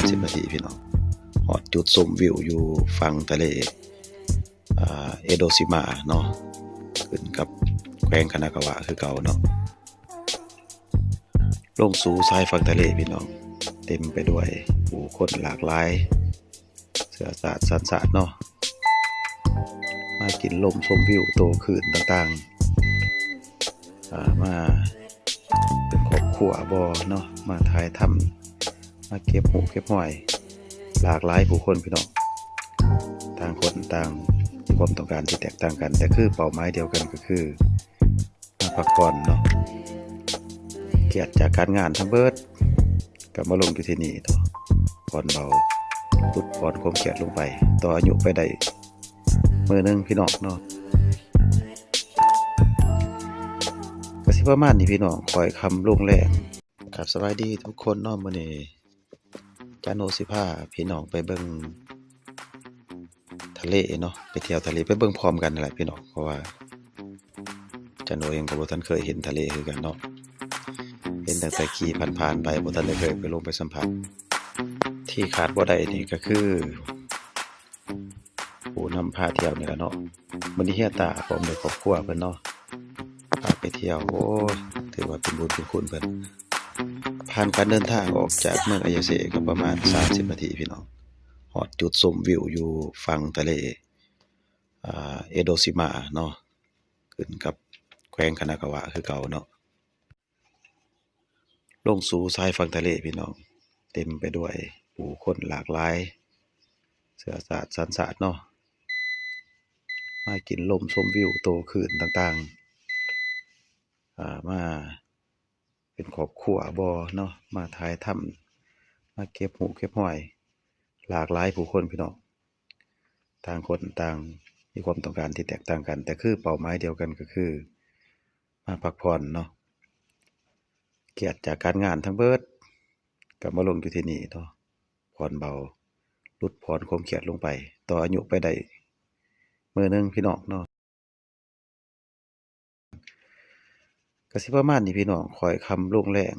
30นาทีพี่น้องฮอดจุดชมวิวอยู่ฝั่งทะเลเอโดซิมาเนาะขึ้นกับแขวงคานากาวะคือเก่าเนาะลงสู่ชายฝั่งทะเลพี่น้องเต็มไปด้วยผู้คนหลากหลายเสื้อสาดสันสาดเนาะมากินลมชมวิวโตขึ้นต่างๆมาเป็นครอบครัวบ่เนาะมาถ่ายทำมาเก็บหูเก็บหอยหลากหลายผู้คนพี่น้องต่างคนต่างมีความต้องการที่แตกต่างกันแต่คือเป้าหมายเดียวกันก็คือมาพักผ่อนเนาะเกียรติจากการงานทั้งเบิดกลับมาลงอยู่ที่นี่เนาะผ่อนเบาลดผ่อนความเครียดลงไปต่ออายุไปได้มื้อนึงพี่น้องเนาะก็สิประมาณนี้พี่น้องคอยคำลงแรงครับสวัสดีทุกคนเนาะมื้อนี้จาโนสิพาพี่น้องไปเบิ่งทะเลเนาะไปเที่ยวทะเลไปเบิ่งพร้อมกันนั่นแหละพี่น้องเพราะว่าจาโนเองก็บ่ทันเคยเห็นทะเลคือกันเนาะเห็นตั้งแต่ขี่ผ่านๆไปบ่ทันได้เคยไปลงไปสัมผัสที่ขาดบ่ได้นี่ก็คือผู้นำพาเที่ยวนี่แหละเนาะมื้อนี้เฮียตาพร้อมด้วยครอบครัวเพิ่นเนาะพาไปเที่ยวโอ้ถือว่าเป็นบุญเป็นคุณเพิ่นผ่านการเดินทางออกจากเมืองอายาเซก็ประมาณ30นาทีพี่น้องฮอดจุดชมวิวอยู่ฝั่งทะเลเอโดซิมาเนาะขึ้นกับแขวงคานากาวะคือเก่าเนาะลงสู่ชายฝั่งทะเลพี่น้องเต็มไปด้วยผู้คนหลากหลายเสื้อสาดสันสาดเนาะมากินลมชมวิวโตขึ้นต่างๆมาเป็นครอบครัวบ่เนาะมาถ่ายทำมาเก็บหูเก็บหอยหลากหลายผู้คนพี่น้องต่างคนต่างมีความต้องการที่แตกต่างกันแต่คือเป้าหมายเดียวกันก็คือมาพักผ่อนเนาะเกียรติจากการงานทั้งเบิดกลับมาลงอยู่ที่นี่เนาะผ่อนเบาลดผ่อนความเครียดลงไปต่ออายุไปได้มื้อนึงพี่น้องเนาะก็สิประมาณนี้พี่น้องคอยคำลงแรง